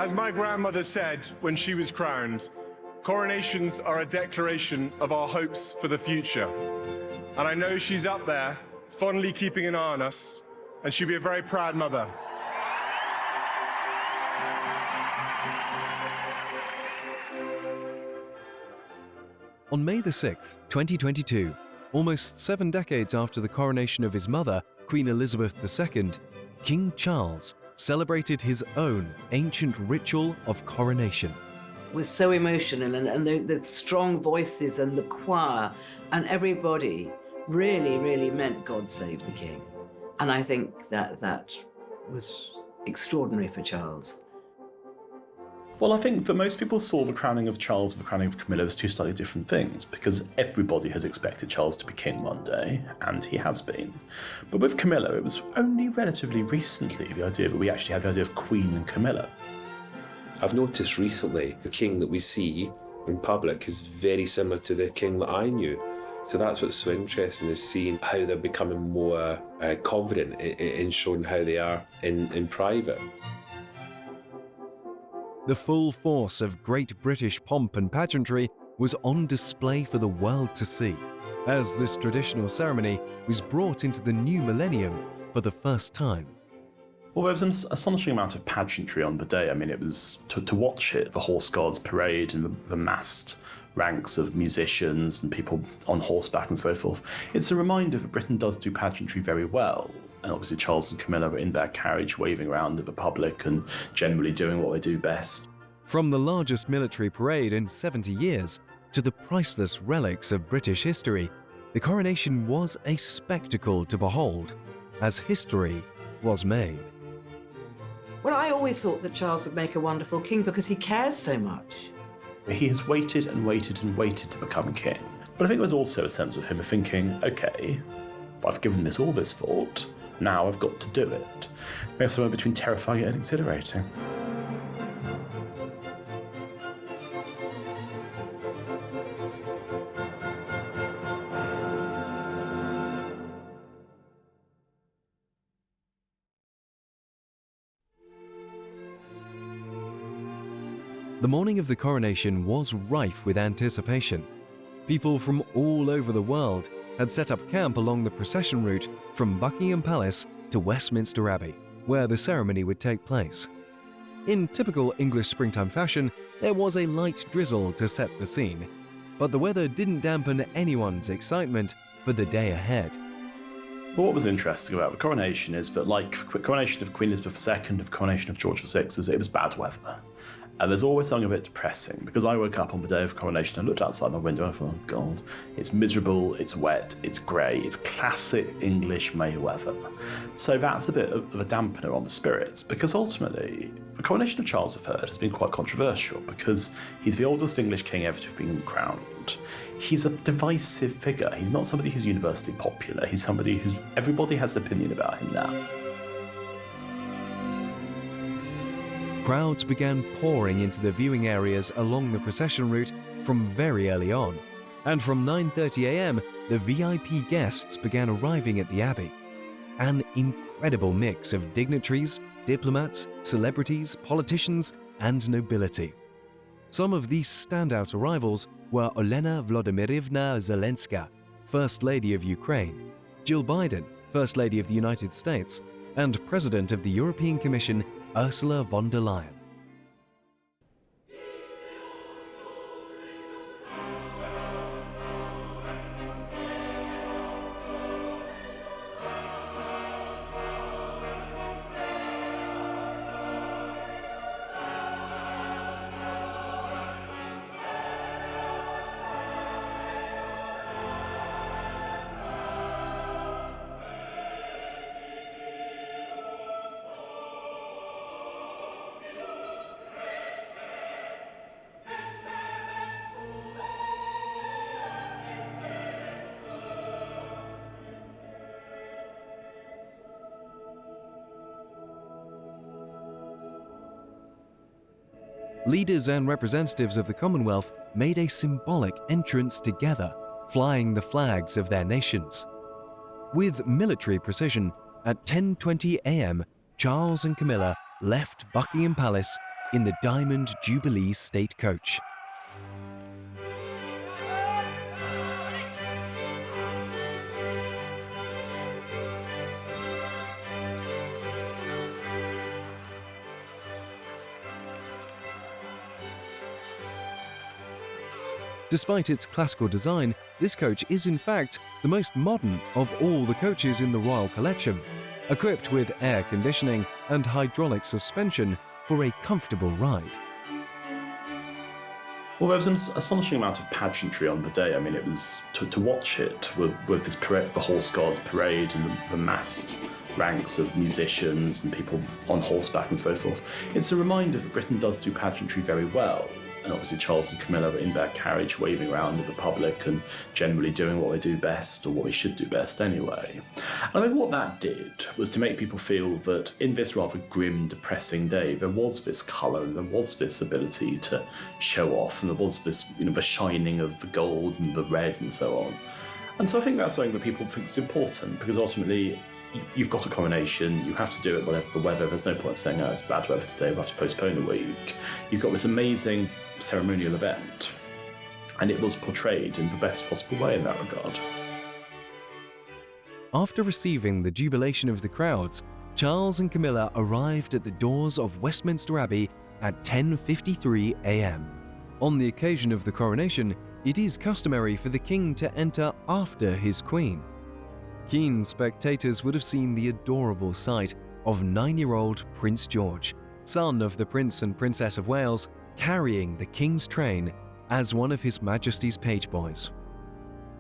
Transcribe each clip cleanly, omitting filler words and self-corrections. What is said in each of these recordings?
As my grandmother said when she was crowned, coronations are a declaration of our hopes for the future. And I know she's up there, fondly keeping an eye on us, and she'll be a very proud mother. On May the 6th, 2022, almost 7 decades after the coronation of his mother, Queen Elizabeth II, King Charles celebrated his own ancient ritual of coronation. It was so emotional, and the strong voices and the choir and everybody really, really meant God Save the King. And I think that was extraordinary for Charles. Well, I think for most people saw the crowning of Charles and the crowning of Camilla as two slightly different things, because everybody has expected Charles to be king one day, and he has been. But with Camilla, it was only relatively recently the idea that we actually had the idea of Queen and Camilla. I've noticed recently the king that we see in public is very similar to the king that I knew. So that's what's so interesting, is seeing how they're becoming more confident in showing how they are in private. The full force of Great British pomp and pageantry was on display for the world to see, as this traditional ceremony was brought into the new millennium for the first time. Well, there was an astonishing amount of pageantry on the day. I mean, it was to watch it, the horse guards parade and the massed ranks of musicians and people on horseback and so forth. It's a reminder that Britain does do pageantry very well. And obviously Charles and Camilla were in their carriage waving around at the public and generally doing what they do best. From the largest military parade in 70 years to the priceless relics of British history, the coronation was a spectacle to behold, as history was made. Well, I always thought that Charles would make a wonderful king because he cares so much. He has waited and waited and waited to become king. But I think there's also a sense of him of thinking, okay, I've given this all this thought, now I've got to do it. There's somewhere between terrifying and exhilarating. The morning of the coronation was rife with anticipation. People from all over the world had set up camp along the procession route from Buckingham Palace to Westminster Abbey, where the ceremony would take place. In typical English springtime fashion, there was a light drizzle to set the scene, but the weather didn't dampen anyone's excitement for the day ahead. But what was interesting about the coronation is that, like the coronation of Queen Elizabeth II, the coronation of George VI, is it was bad weather. And there's always something a bit depressing, because I woke up on the day of coronation and looked outside my window and I thought, oh God, it's miserable, it's wet, it's grey, it's classic English May weather. So that's a bit of a dampener on the spirits, because ultimately the coronation of Charles III has been quite controversial, because he's the oldest English king ever to have been crowned. He's a divisive figure. He's not somebody who's universally popular. He's somebody who's, everybody has an opinion about him now. Crowds began pouring into the viewing areas along the procession route from very early on, and from 9:30 a.m. the VIP guests began arriving at the Abbey. An incredible mix of dignitaries, diplomats, celebrities, politicians, and nobility. Some of these standout arrivals were Olena Vladimirovna Zelenska, First Lady of Ukraine, Jill Biden, First Lady of the United States, and President of the European Commission, Ursula von der Leyen. Leaders and representatives of the Commonwealth made a symbolic entrance together, flying the flags of their nations. With military precision, at 10:20 a.m., Charles and Camilla left Buckingham Palace in the Diamond Jubilee State Coach. Despite its classical design, this coach is in fact the most modern of all the coaches in the Royal Collection, equipped with air conditioning and hydraulic suspension for a comfortable ride. Well, there was an astonishing amount of pageantry on the day. I mean, it was to watch it with this parade, the Horse Guards parade and the massed ranks of musicians and people on horseback and so forth. It's a reminder that Britain does do pageantry very well. And obviously Charles and Camilla were in their carriage waving around in the public and generally doing what they do best, or what they should do best anyway. And I mean, what that did was to make people feel that in this rather grim, depressing day, there was this colour and there was this ability to show off, and there was this, the shining of the gold and the red and so on. And so I think that's something that people think is important, because ultimately you've got a coronation, you have to do it whatever the weather. There's no point saying, oh, it's bad weather today, we'll have to postpone a week. You've got this amazing ceremonial event, and it was portrayed in the best possible way in that regard. After receiving the jubilation of the crowds, Charles and Camilla arrived at the doors of Westminster Abbey at 10:53 a.m. On the occasion of the coronation, it is customary for the king to enter after his queen. Keen spectators would have seen the adorable sight of 9-year-old Prince George, son of the Prince and Princess of Wales, carrying the King's train as one of His Majesty's page boys.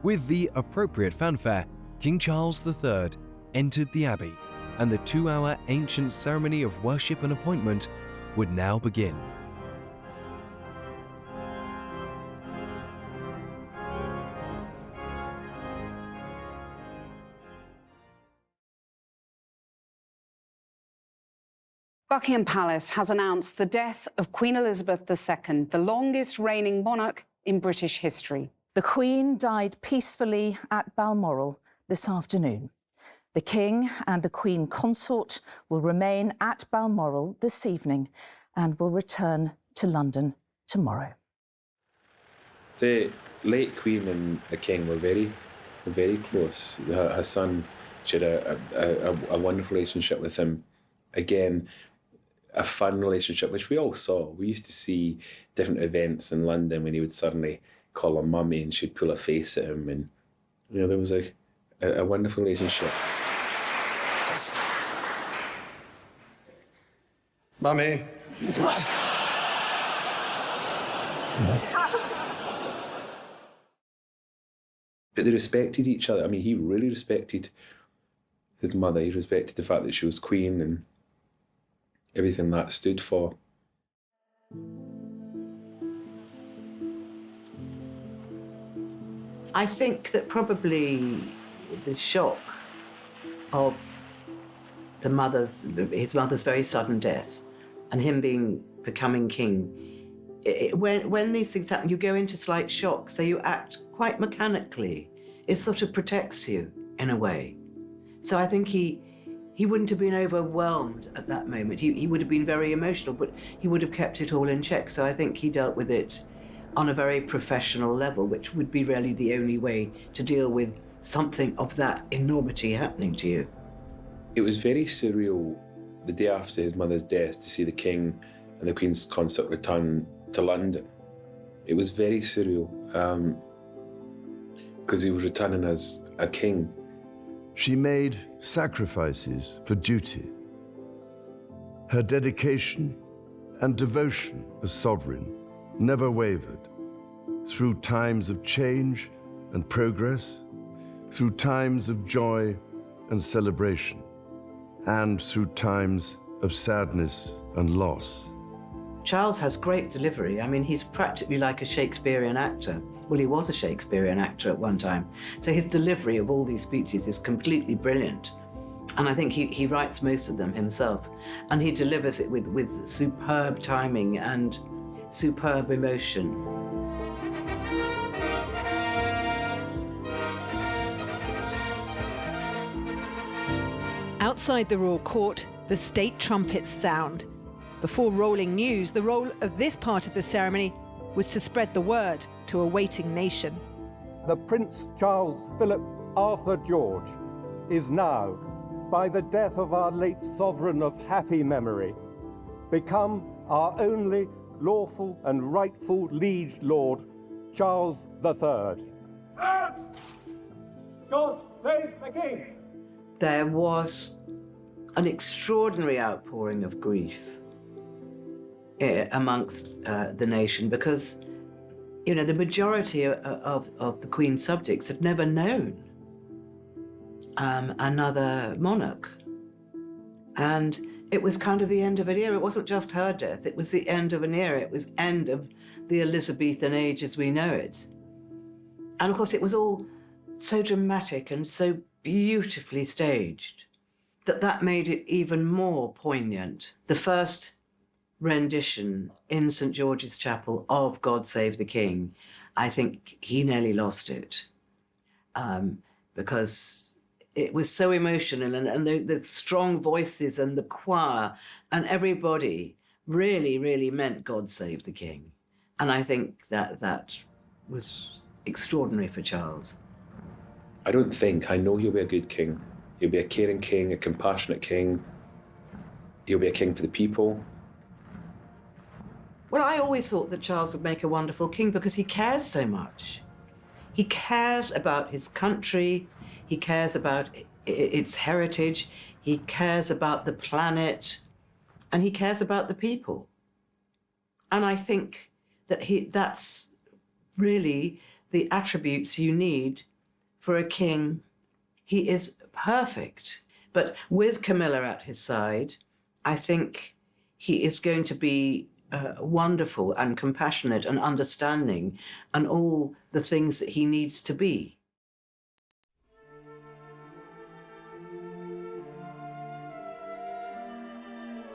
With the appropriate fanfare, King Charles III entered the Abbey, and the 2-hour ancient ceremony of worship and appointment would now begin. Buckingham Palace has announced the death of Queen Elizabeth II, the longest reigning monarch in British history. The Queen died peacefully at Balmoral this afternoon. The King and the Queen Consort will remain at Balmoral this evening and will return to London tomorrow. The late Queen and the King were very close. Her son, she had a wonderful relationship with him. Again, a fun relationship, which we all saw. We used to see different events in London when he would suddenly call her mummy and she'd pull a face at him, and there was a wonderful relationship. Mummy. But they respected each other. I mean, he really respected his mother. He respected the fact that she was queen and everything that stood for. I think that probably the shock of his mother's very sudden death and him becoming king, when these things happen, you go into slight shock, so you act quite mechanically. It sort of protects you in a way. So I think he wouldn't have been overwhelmed at that moment. He would have been very emotional, but he would have kept it all in check. So I think he dealt with it on a very professional level, which would be really the only way to deal with something of that enormity happening to you. It was very surreal the day after his mother's death to see the King and the Queen's consort return to London. It was very surreal because he was returning as a king. She made sacrifices for duty. Her dedication and devotion as sovereign never wavered. Through times of change and progress, through times of joy and celebration, and through times of sadness and loss. Charles has great delivery. I mean, he's practically like a Shakespearean actor. Well, he was a Shakespearean actor at one time. So his delivery of all these speeches is completely brilliant. And I think he writes most of them himself. And he delivers it with superb timing and superb emotion. Outside the royal court, the state trumpets sound. Before rolling news, the role of this part of the ceremony was to spread the word to a waiting nation. The Prince Charles Philip Arthur George is now, by the death of our late sovereign of happy memory, become our only lawful and rightful liege lord, Charles III. God save the King! There was an extraordinary outpouring of grief amongst the nation because, you know, the majority of the Queen's subjects had never known another monarch. And it was kind of the end of an era. It wasn't just her death, it was the end of an era. It was end of the Elizabethan age as we know it. And of course, it was all so dramatic and so beautifully staged that made it even more poignant. The first rendition in St. George's Chapel of God Save the King, I think he nearly lost it because it was so emotional, and the strong voices and the choir and everybody really, really meant God Save the King. And I think that was extraordinary for Charles. I know he'll be a good king. He'll be a caring king, a compassionate king. He'll be a king for the people. Well, I always thought that Charles would make a wonderful king because he cares so much. He cares about his country, he cares about its heritage, he cares about the planet, and he cares about the people. And I think that that's really the attributes you need for a king. He is perfect. But with Camilla at his side, I think he is going to be wonderful and compassionate and understanding and all the things that he needs to be.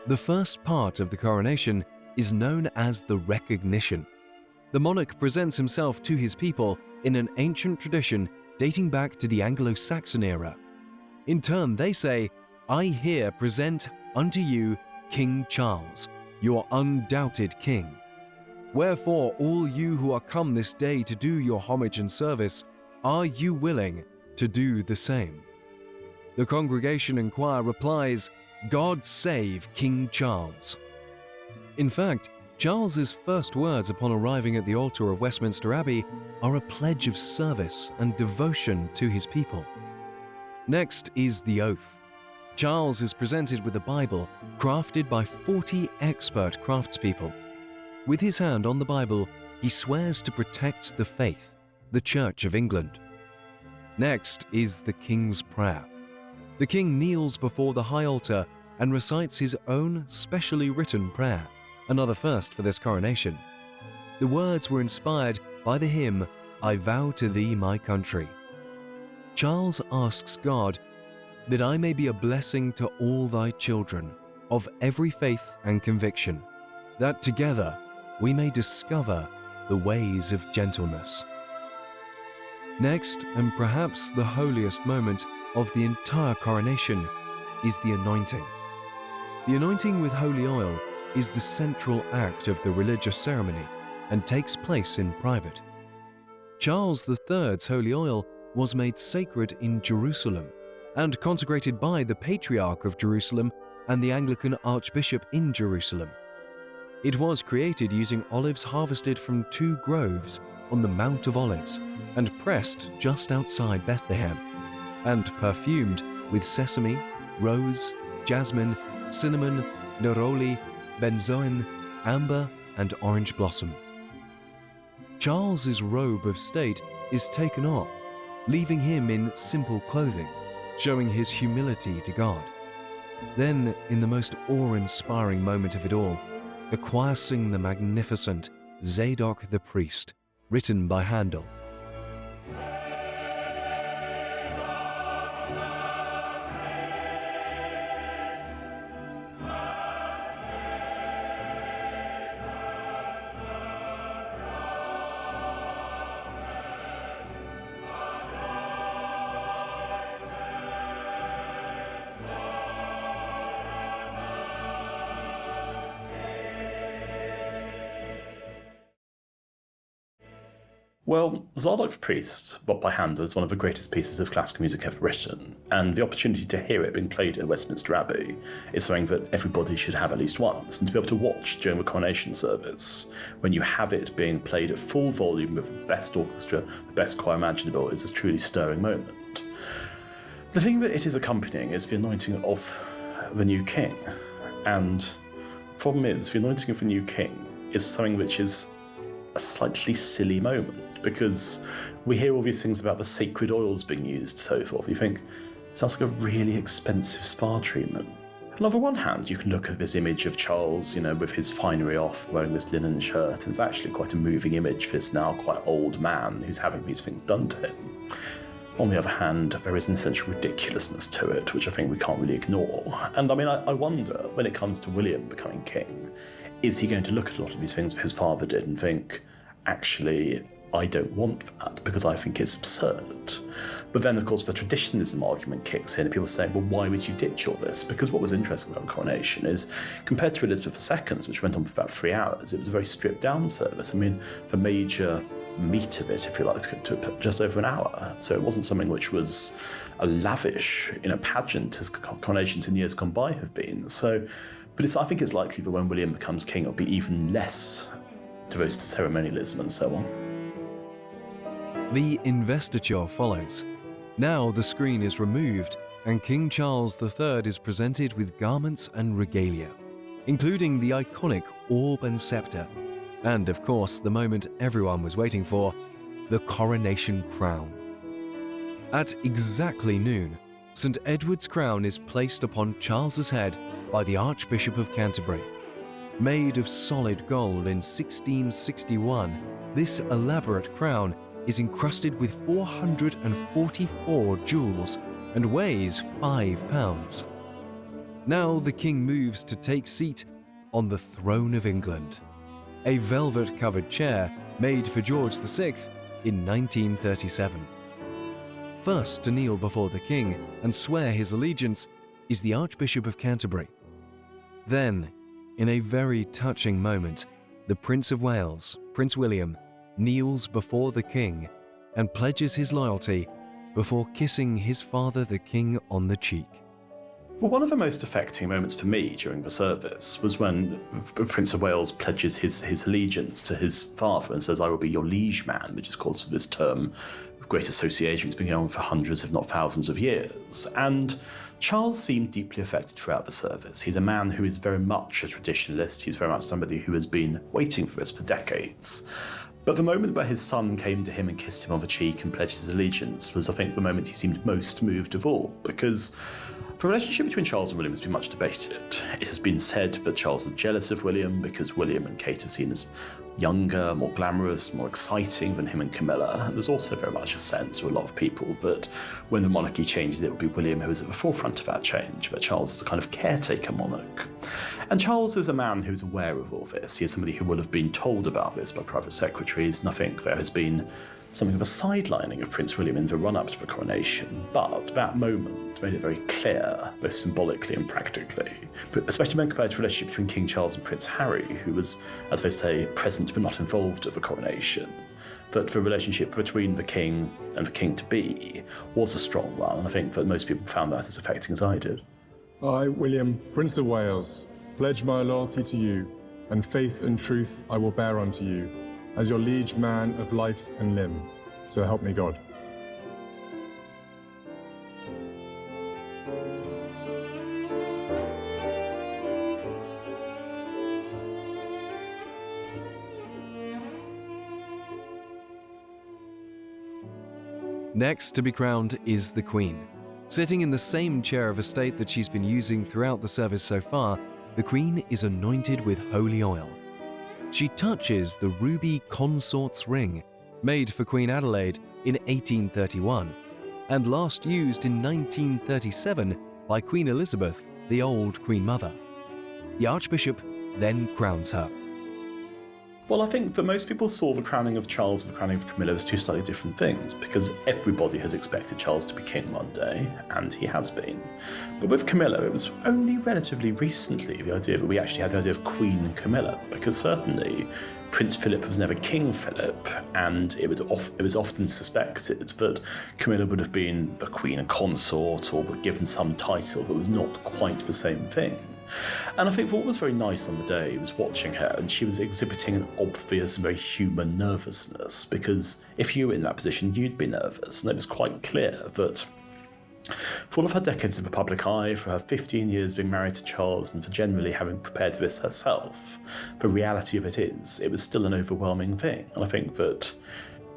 The first part of the coronation is known as the recognition. The monarch presents himself to his people in an ancient tradition dating back to the Anglo-Saxon era. In turn, they say, "I here present unto you King Charles, your undoubted king. Wherefore, all you who are come this day to do your homage and service, are you willing to do the same?" The congregation and choir replies, "God save King Charles." In fact, Charles's first words upon arriving at the altar of Westminster Abbey are a pledge of service and devotion to his people. Next is the oath. Charles is presented with a Bible crafted by 40 expert craftspeople. With his hand on the Bible, he swears to protect the faith, the Church of England. Next is the King's Prayer. The King kneels before the high altar and recites his own specially written prayer, another first for this coronation. The words were inspired by the hymn, "I Vow to Thee My Country." Charles asks God, "that I may be a blessing to all thy children, of every faith and conviction, that together we may discover the ways of gentleness." Next, and perhaps the holiest moment of the entire coronation, is the anointing. The anointing with holy oil is the central act of the religious ceremony and takes place in private. Charles III's holy oil was made sacred in Jerusalem and consecrated by the Patriarch of Jerusalem and the Anglican Archbishop in Jerusalem. It was created using olives harvested from 2 groves on the Mount of Olives and pressed just outside Bethlehem, and perfumed with sesame, rose, jasmine, cinnamon, neroli, benzoin, amber, and orange blossom. Charles's robe of state is taken off, leaving him in simple clothing, showing his humility to God. Then, in the most awe-inspiring moment of it all, the choir sing the magnificent Zadok the Priest, written by Handel. Well, Zadok the Priest, Bob by Handel, is one of the greatest pieces of classical music ever written, and the opportunity to hear it being played at Westminster Abbey is something that everybody should have at least once, and to be able to watch during the coronation service, when you have it being played at full volume with the best orchestra, the best choir imaginable, is a truly stirring moment. The thing that it is accompanying is the anointing of the new king, and the problem is, the anointing of the new king is something which is a slightly silly moment, because we hear all these things about the sacred oils being used, so forth. You think, it sounds like a really expensive spa treatment. And on the one hand, you can look at this image of Charles, with his finery off, wearing this linen shirt, and it's actually quite a moving image for this now quite old man who's having these things done to him. On the other hand, there is an essential ridiculousness to it, which I think we can't really ignore. And I wonder, when it comes to William becoming king, is he going to look at a lot of these things that his father did and think, actually, I don't want that because I think it's absurd? But then, of course, the traditionalism argument kicks in and people say, well, why would you ditch all this? Because what was interesting about the coronation is, compared to Elizabeth II's, which went on for about 3 hours, it was a very stripped-down service. The major meat of it, if you like, took just over an hour. So it wasn't something which was a lavish, pageant as coronations in years gone by have been. But I think it's likely that when William becomes king, it'll be even less devoted to ceremonialism and so on. The investiture follows. Now the screen is removed and King Charles III is presented with garments and regalia, including the iconic orb and scepter, and of course the moment everyone was waiting for, the coronation crown. At exactly noon, St. Edward's crown is placed upon Charles's head by the Archbishop of Canterbury. Made of solid gold in 1661, this elaborate crown is encrusted with 444 jewels and weighs 5 pounds. Now the king moves to take seat on the throne of England, a velvet-covered chair made for George VI in 1937. First to kneel before the king and swear his allegiance is the Archbishop of Canterbury. Then, in a very touching moment, the Prince of Wales, Prince William, kneels before the king and pledges his loyalty before kissing his father the king on the cheek. Well, one of the most affecting moments for me during the service was when Prince of Wales pledges his allegiance to his father and says, "I will be your liege man," which is called this term of great association. It's been going on for hundreds, if not thousands of years. And Charles seemed deeply affected throughout the service. He's a man who is very much a traditionalist. He's very much somebody who has been waiting for this for decades. But the moment where his son came to him and kissed him on the cheek and pledged his allegiance was, I think, the moment he seemed most moved of all, because the relationship between Charles and William has been much debated. It has been said that Charles is jealous of William because William and Kate are seen as younger, more glamorous, more exciting than him and Camilla. And there's also very much a sense for a lot of people that when the monarchy changes, it will be William who is at the forefront of that change, that Charles is a kind of caretaker monarch. And Charles is a man who's aware of all this. He is somebody who will have been told about this by private secretaries, and I think there has been something of a sidelining of Prince William in the run-up to the coronation, but that moment made it very clear, both symbolically and practically, but especially when compared to the relationship between King Charles and Prince Harry, who was, as they say, present but not involved at the coronation, that the relationship between the king and the king-to-be was a strong one, and I think that most people found that as affecting as I did. I, William, Prince of Wales, pledge my loyalty to you, and faith and truth I will bear unto you, as your liege man of life and limb. So help me God. Next to be crowned is the Queen. Sitting in the same chair of estate that she's been using throughout the service so far, the Queen is anointed with holy oil. She touches the ruby consort's ring, made for Queen Adelaide in 1831, and last used in 1937 by Queen Elizabeth, the old Queen Mother. The Archbishop then crowns her. Well, I think that most people saw the crowning of Charles and the crowning of Camilla as two slightly different things, because everybody has expected Charles to be king one day, and he has been. But with Camilla, it was only relatively recently the idea that we actually had the idea of Queen Camilla, because certainly Prince Philip was never King Philip, and it was often suspected that Camilla would have been the Queen Consort or given some title that was not quite the same thing. And I think what was very nice on the day was watching her, and she was exhibiting an obvious and very human nervousness, because if you were in that position, you'd be nervous, and it was quite clear that for all of her decades in the public eye, for her 15 years being married to Charles, and for generally having prepared for this herself, the reality of it was still an overwhelming thing. And I think that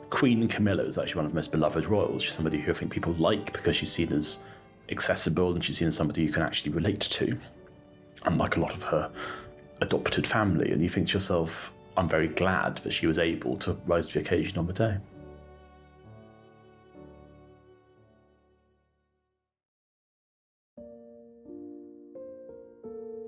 Queen Camilla is actually one of the most beloved royals. She's somebody who I think people like because she's seen as accessible, and she's seen as somebody you can actually relate to, unlike a lot of her adopted family. And you think to yourself, I'm very glad that she was able to rise to the occasion on the day.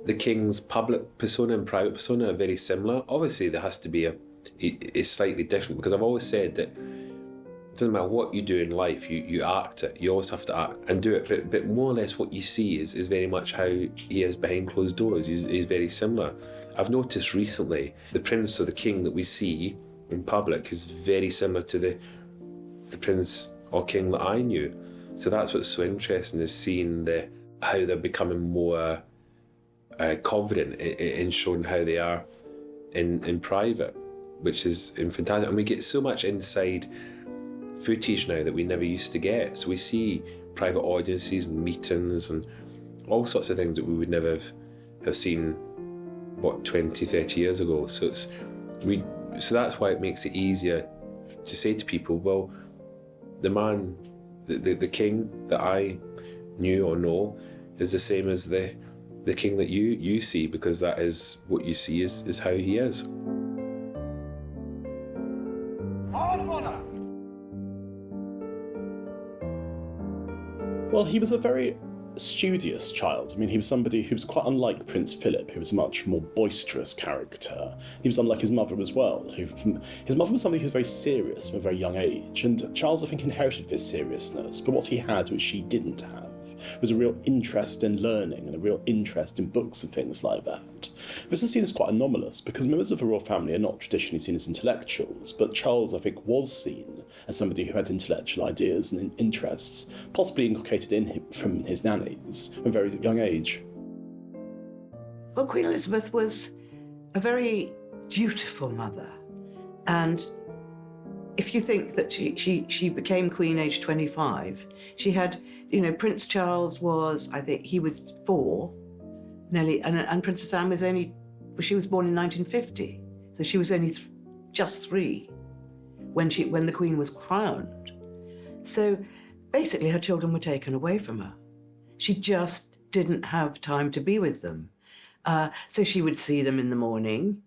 The king's public persona and private persona are very similar. Obviously, there has to be it's slightly different, because I've always said that it doesn't matter what you do in life, you act it. You always have to act and do it. But more or less what you see is very much how he is behind closed doors. He's very similar. I've noticed recently the prince or the king that we see in public is very similar to the prince or king that I knew. So that's what's so interesting, is seeing how they're becoming more confident in showing how they are in private, which is fantastic. And we get so much inside footage now that we never used to get. So we see private audiences and meetings and all sorts of things that we would never have seen, 20, 30 years ago. So that's why it makes it easier to say to people, well, the man, the king that I knew or know is the same as the king that you see, because that is what you see is how he is. Well, he was a very studious child. I mean, he was somebody who was quite unlike Prince Philip, who was a much more boisterous character. He was unlike his mother as well. His mother was somebody who was very serious from a very young age, and Charles, I think, inherited this seriousness, but what he had, which she didn't have, was a real interest in learning and a real interest in books and things like that. This is seen as quite anomalous, because members of the royal family are not traditionally seen as intellectuals, but Charles, I think, was seen as somebody who had intellectual ideas and interests, possibly inculcated in him from his nannies from a very young age. Well, Queen Elizabeth was a very dutiful mother, and if you think that she became queen aged 25, she had, Prince Charles was, I think, he was 4, nearly, and Princess Anne was she was born in 1950, so she was only just 3 when the Queen was crowned. So basically her children were taken away from her. She just didn't have time to be with them. So she would see them in the morning,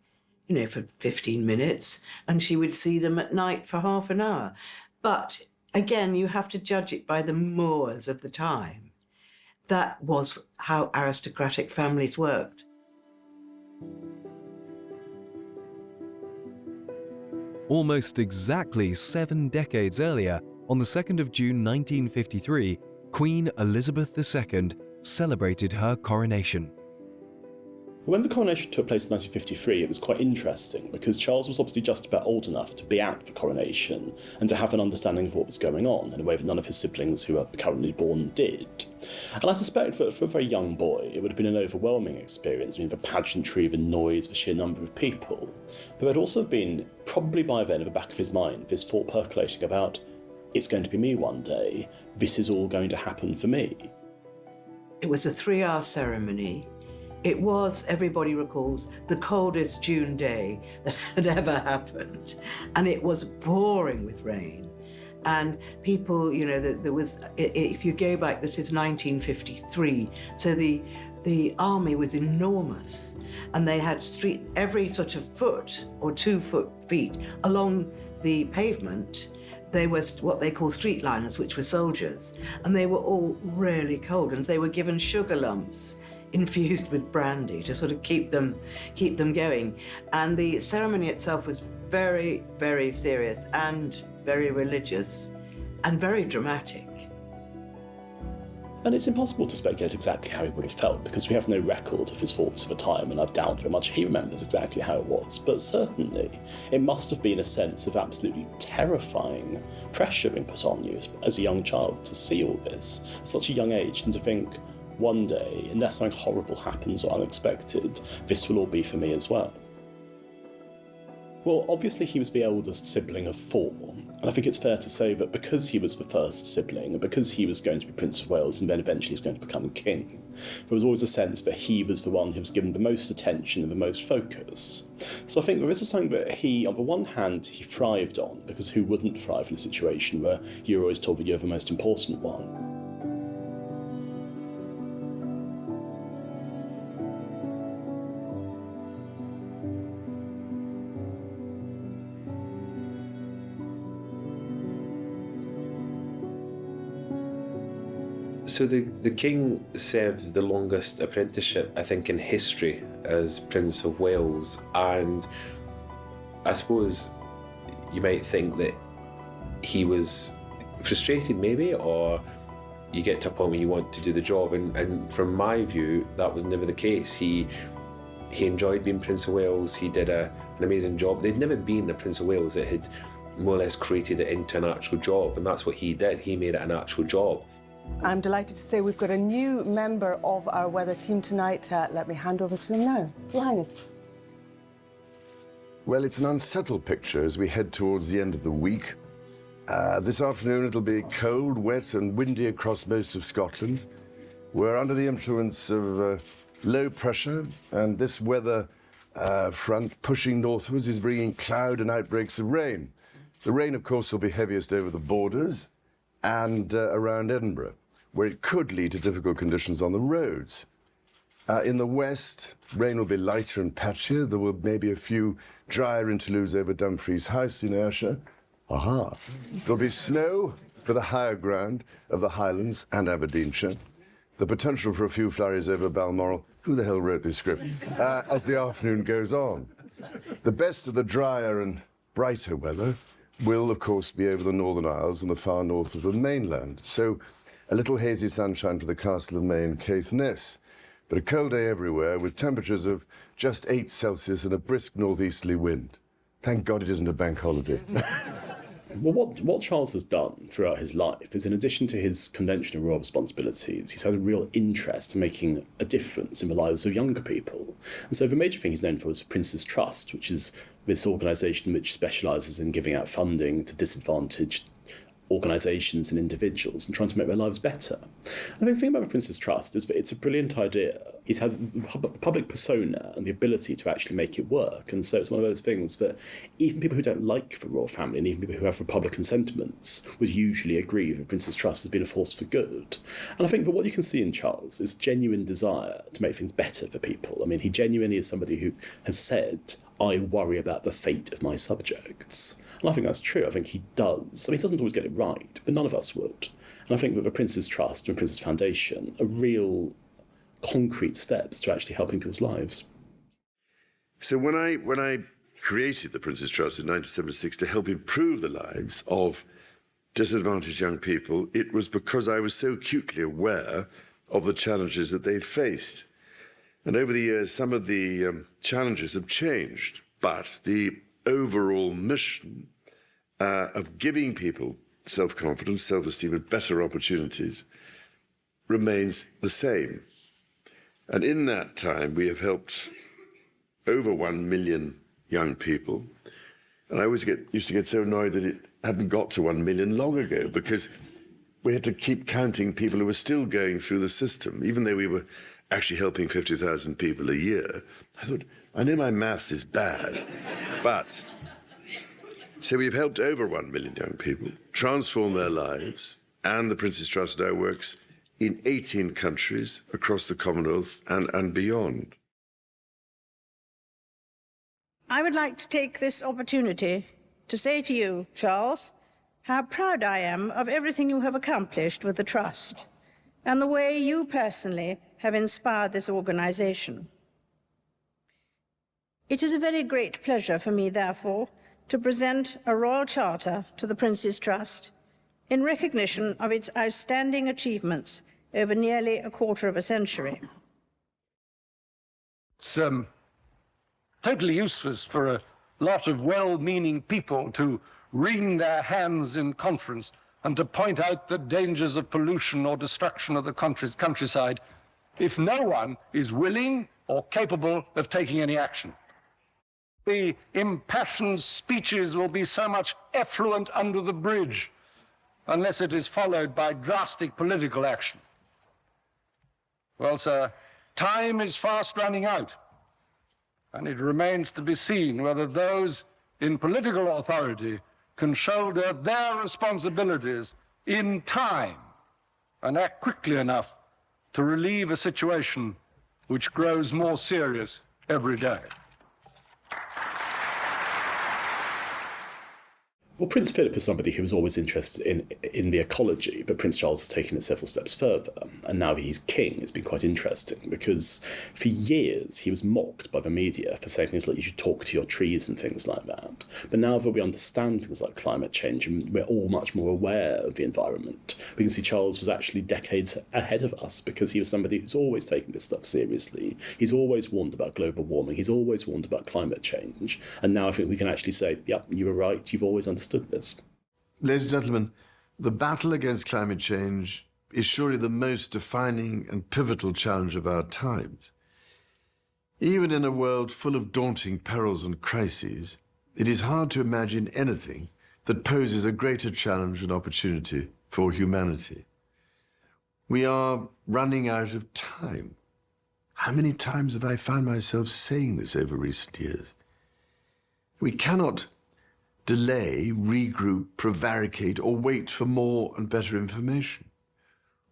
for 15 minutes, and she would see them at night for half an hour. But again, you have to judge it by the mores of the time. That was how aristocratic families worked. Almost exactly 7 decades earlier, on the 2nd of June 1953, Queen Elizabeth II celebrated her coronation. When the coronation took place in 1953, it was quite interesting, because Charles was obviously just about old enough to be at the coronation and to have an understanding of what was going on in a way that none of his siblings who were currently born did. And I suspect that for a very young boy, it would have been an overwhelming experience. I mean, the pageantry, the noise, the sheer number of people. But there would also have been, probably by then, at the back of his mind, this thought percolating about, it's going to be me one day, this is all going to happen for me. It was a 3-hour ceremony. It was, everybody recalls, the coldest June day that had ever happened. And it was pouring with rain. And people, there was, if you go back, this is 1953, so the army was enormous. And they had every sort of foot or 2 feet along the pavement, there was what they call streetliners, which were soldiers. And they were all really cold, and they were given sugar lumps infused with brandy to sort of keep them going. And the ceremony itself was very, very serious and very religious and very dramatic. And it's impossible to speculate exactly how he would have felt, because we have no record of his thoughts of a time, and I doubt very much he remembers exactly how it was. But certainly, it must have been a sense of absolutely terrifying pressure being put on you as a young child to see all this at such a young age, and to think, one day, unless something horrible happens or unexpected, this will all be for me as well. Well, obviously he was the eldest sibling of 4, and I think it's fair to say that because he was the first sibling, and because he was going to be Prince of Wales and then eventually he was going to become king, there was always a sense that he was the one who was given the most attention and the most focus. So I think this was something that he, on the one hand, he thrived on, because who wouldn't thrive in a situation where you're always told that you're the most important one? So the king served the longest apprenticeship, I think, in history as Prince of Wales, and I suppose you might think that he was frustrated maybe, or you get to a point when you want to do the job, and from my view that was never the case. He enjoyed being Prince of Wales. He did an amazing job. There'd never been a Prince of Wales that had more or less created it into an actual job, and that's what he did. He made it an actual job. I'm delighted to say we've got a new member of our weather team tonight. Let me hand over to him now. Your Highness. Well, it's an unsettled picture as we head towards the end of the week. This afternoon it'll be cold, wet and windy across most of Scotland. We're under the influence of low pressure, and this weather front pushing northwards is bringing cloud and outbreaks of rain. The rain, of course, will be heaviest over the borders and around Edinburgh, where it could lead to difficult conditions on the roads. In the west, rain will be lighter and patchier. There will maybe a few drier interludes over Dumfries House in Ayrshire. Aha! There'll be snow for the higher ground of the Highlands and Aberdeenshire. The potential for a few flurries over Balmoral. Who the hell wrote this script? As the afternoon goes on. The best of the drier and brighter weather will, of course, be over the Northern Isles and the far north of the mainland. So a little hazy sunshine for the Castle of May and Caithness, but a cold day everywhere with temperatures of just 8 Celsius and a brisk northeasterly wind. Thank God it isn't a bank holiday. Well, what Charles has done throughout his life is, in addition to his conventional royal responsibilities, he's had a real interest in making a difference in the lives of younger people. And so the major thing he's known for is Prince's Trust, which is this organisation which specialises in giving out funding to disadvantaged organisations and individuals and trying to make their lives better. And the thing about the Prince's Trust is that it's a brilliant idea. He's had the public persona and the ability to actually make it work. And so it's one of those things that even people who don't like the royal family and even people who have Republican sentiments would usually agree that Prince's Trust has been a force for good. And I think that what you can see in Charles is genuine desire to make things better for people. I mean, he genuinely is somebody who has said, I worry about the fate of my subjects. And I think that's true. I think he does. I mean, he doesn't always get it right, but none of us would. And I think that the Prince's Trust and Prince's Foundation are real concrete steps to actually helping people's lives. So when I created the Prince's Trust in 1976 to help improve the lives of disadvantaged young people, it was because I was so acutely aware of the challenges that they faced. And over the years, some of the challenges have changed, but the overall mission of giving people self-confidence, self-esteem, and better opportunities remains the same. And in that time, we have helped over 1 million young people. And I always used to get so annoyed that it hadn't got to 1 million long ago, because we had to keep counting people who were still going through the system, even though we were actually helping 50,000 people a year. I thought, I know my maths is bad, but... So we've helped over 1 million young people transform their lives, and the Prince's Trust now works in 18 countries across the Commonwealth and beyond. I would like to take this opportunity to say to you, Charles, how proud I am of everything you have accomplished with the Trust and the way you personally have inspired this organisation. It is a very great pleasure for me, therefore, to present a Royal Charter to the Prince's Trust in recognition of its outstanding achievements over nearly a quarter of a century. It's totally useless for a lot of well-meaning people to wring their hands in conference and to point out the dangers of pollution or destruction of the countryside if no one is willing or capable of taking any action. The impassioned speeches will be so much effluent under the bridge unless it is followed by drastic political action. Well, sir, time is fast running out, and it remains to be seen whether those in political authority can shoulder their responsibilities in time and act quickly enough to relieve a situation which grows more serious every day. Well, Prince Philip is somebody who was always interested in the ecology, but Prince Charles has taken it several steps further. And now that he's king, it's been quite interesting because for years he was mocked by the media for saying things like you should talk to your trees and things like that. But now that we understand things like climate change and we're all much more aware of the environment, we can see Charles was actually decades ahead of us because he was somebody who's always taken this stuff seriously. He's always warned about global warming. He's always warned about climate change. And now I think we can actually say, yep, you were right. You've always understood this. Ladies and gentlemen, the battle against climate change is surely the most defining and pivotal challenge of our times. Even in a world full of daunting perils and crises, it is hard to imagine anything that poses a greater challenge and opportunity for humanity. We are running out of time. How many times have I found myself saying this over recent years? We cannot delay, regroup, prevaricate, or wait for more and better information.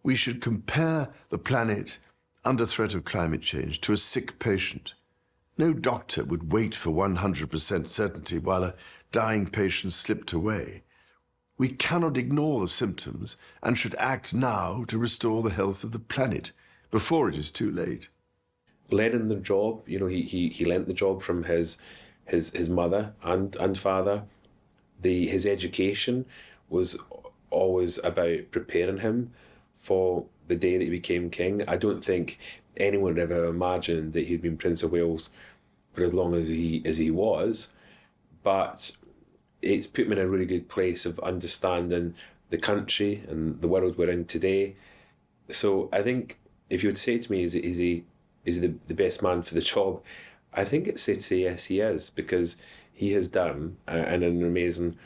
We should compare the planet under threat of climate change to a sick patient. No doctor would wait for 100% certainty while a dying patient slipped away. We cannot ignore the symptoms and should act now to restore the health of the planet before it is too late. Learning the job, you know, he learnt the job from his mother and father. His education was always about preparing him for the day that he became king. I don't think anyone would ever imagined that he'd been Prince of Wales for as long as he was, but it's put him in a really good place of understanding the country and the world we're in today. So I think if you would say to me, is he the best man for the job? I think it's safe to say yes, he is, because he has done an amazing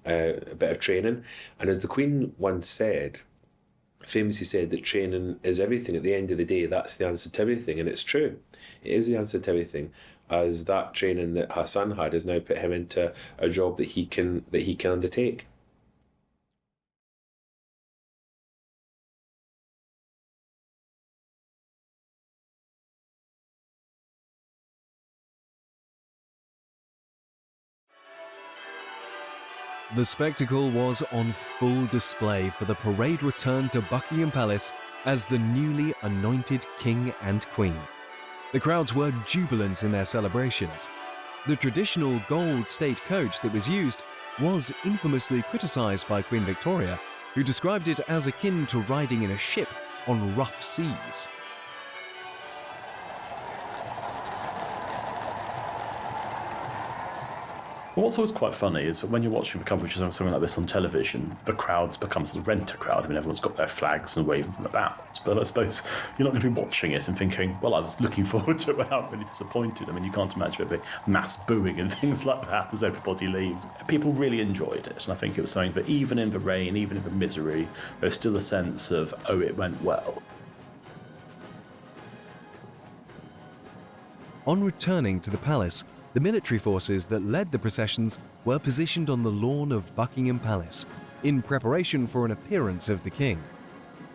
bit of training. And as the Queen once said, famously said that training is everything. At the end of the day, that's the answer to everything. And it's true. It is the answer to everything, as that training that her son had has now put him into a job that he can undertake. The spectacle was on full display for the parade return to Buckingham Palace as the newly anointed King and Queen. The crowds were jubilant in their celebrations. The traditional gold state coach that was used was infamously criticised by Queen Victoria, who described it as akin to riding in a ship on rough seas. What's always quite funny is that when you're watching the coverage of something like this on television, the crowds become sort of rent a crowd. I mean, everyone's got their flags and waving them about. But I suppose you're not going to be watching it and thinking, well, I was looking forward to it, I'm really disappointed. I mean, you can't imagine there being mass booing and things like that as everybody leaves. People really enjoyed it, and I think it was something that even in the rain, even in the misery, there's still a sense of, oh, it went well. On returning to the palace, the military forces that led the processions were positioned on the lawn of Buckingham Palace in preparation for an appearance of the king.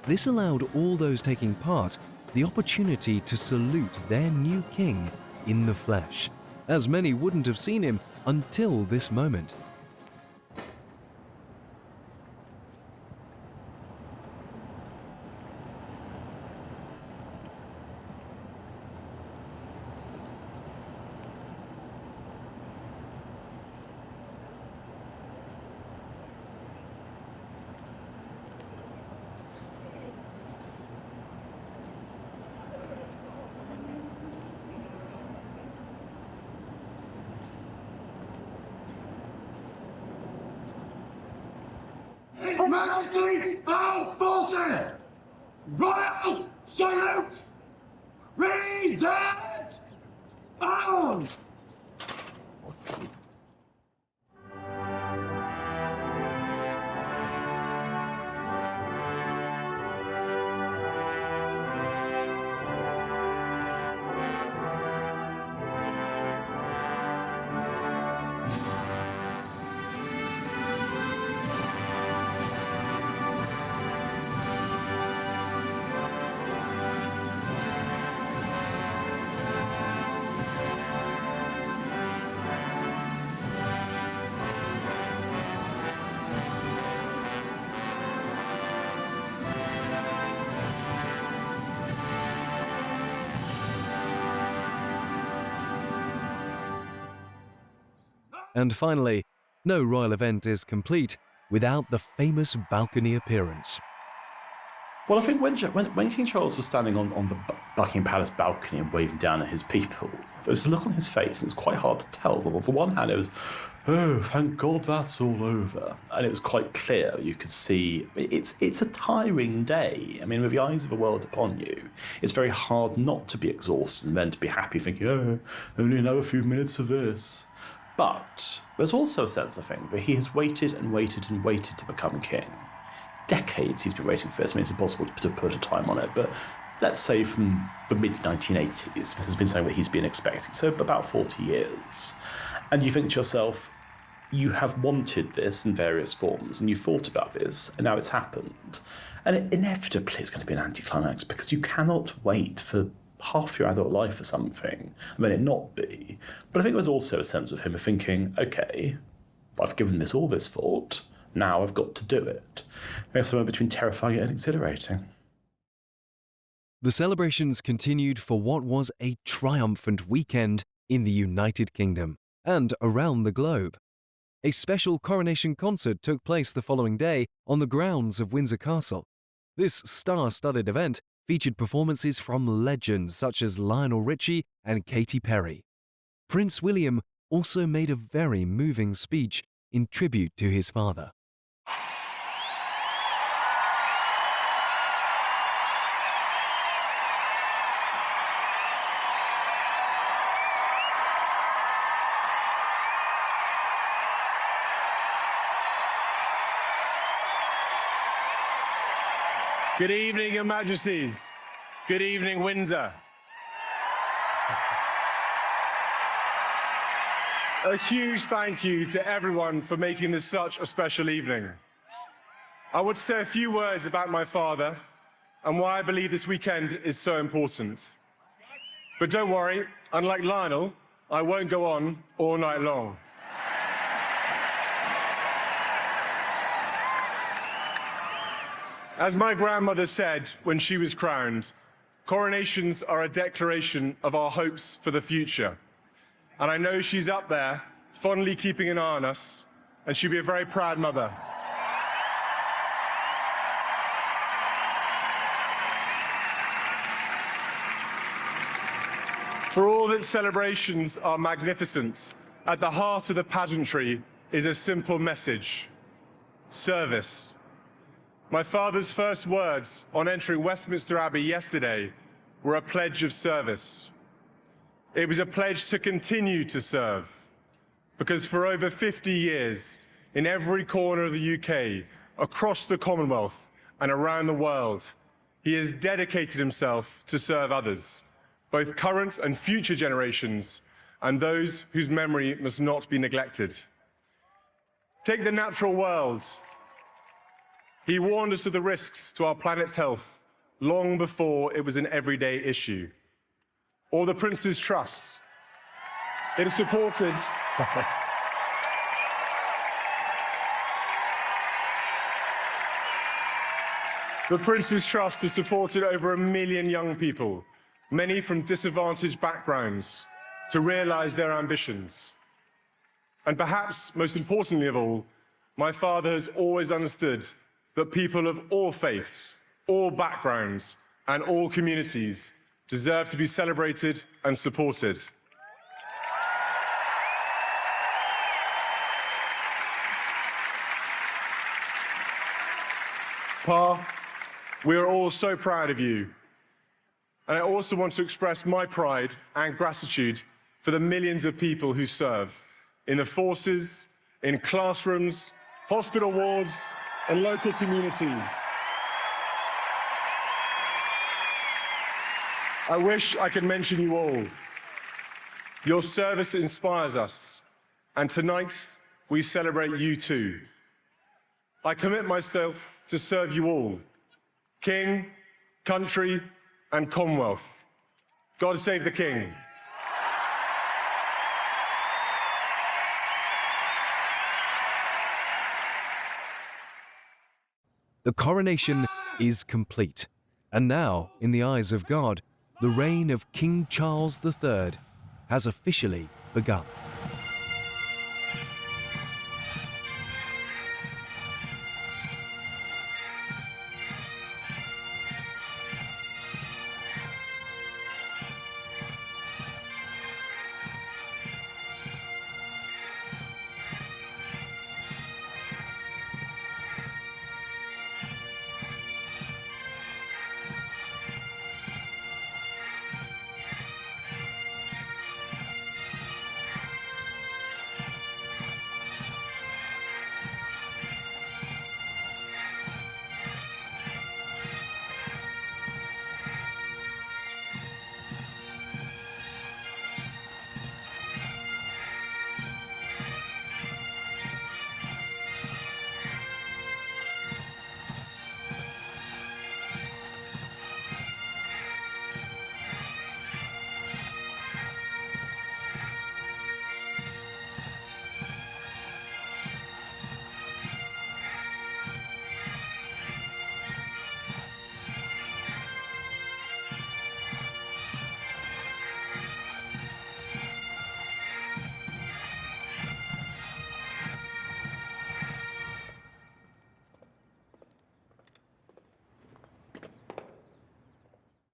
This allowed all those taking part the opportunity to salute their new king in the flesh, as many wouldn't have seen him until this moment. Majesty's Armed Forces! Royal Salute! Present arms! And finally, no royal event is complete without the famous balcony appearance. Well, I think when King Charles was standing on the Buckingham Palace balcony and waving down at his people, there was a look on his face, and it was quite hard to tell. Well, for one hand, it was, oh, thank God that's all over. And it was quite clear. You could see it's a tiring day. I mean, with the eyes of the world upon you, it's very hard not to be exhausted and then to be happy thinking, oh, only another few minutes of this. But there's also a sense, I think, that he has waited and waited and waited to become king. Decades he's been waiting for this. I mean, it's impossible to put a time on it, but let's say from the mid-1980s, this has been something that he's been expecting, so about 40 years. And you think to yourself, you have wanted this in various forms, and you thought about this, and now it's happened. And it inevitably is going to be an anticlimax, because you cannot wait for half your adult life for something, and then it not be. But I think there's also a sense of him of thinking, okay, I've given this all this thought, now I've got to do it. There's somewhere between terrifying and exhilarating. The celebrations continued for what was a triumphant weekend in the United Kingdom and around the globe. A special coronation concert took place the following day on the grounds of Windsor Castle. This star-studded event featured performances from legends such as Lionel Richie and Katy Perry. Prince William also made a very moving speech in tribute to his father. Good evening, Your Majesties. Good evening, Windsor. A huge thank you to everyone for making this such a special evening. I want to say a few words about my father and why I believe this weekend is so important. But don't worry, unlike Lionel, I won't go on all night long. As my grandmother said when she was crowned, coronations are a declaration of our hopes for the future. And I know she's up there, fondly keeping an eye on us, and she'll be a very proud mother. For all that celebrations are magnificent, at the heart of the pageantry is a simple message: service. My father's first words on entering Westminster Abbey yesterday were a pledge of service. It was a pledge to continue to serve, because for over 50 years, in every corner of the UK, across the Commonwealth and around the world, he has dedicated himself to serve others, both current and future generations, and those whose memory must not be neglected. Take the natural world. He warned us of the risks to our planet's health long before it was an everyday issue. Or the Prince's Trust. It has supported... The Prince's Trust has supported over 1 million young people, many from disadvantaged backgrounds, to realise their ambitions. And perhaps most importantly of all, my father has always understood that people of all faiths, all backgrounds, and all communities deserve to be celebrated and supported. Pa, we are all so proud of you. And I also want to express my pride and gratitude for the millions of people who serve in the forces, in classrooms, hospital wards, and local communities. I wish I could mention you all. Your service inspires us, and tonight we celebrate you too. I commit myself to serve you all, King, country, and Commonwealth. God save the King. The coronation is complete, and now, in the eyes of God, the reign of King Charles III has officially begun.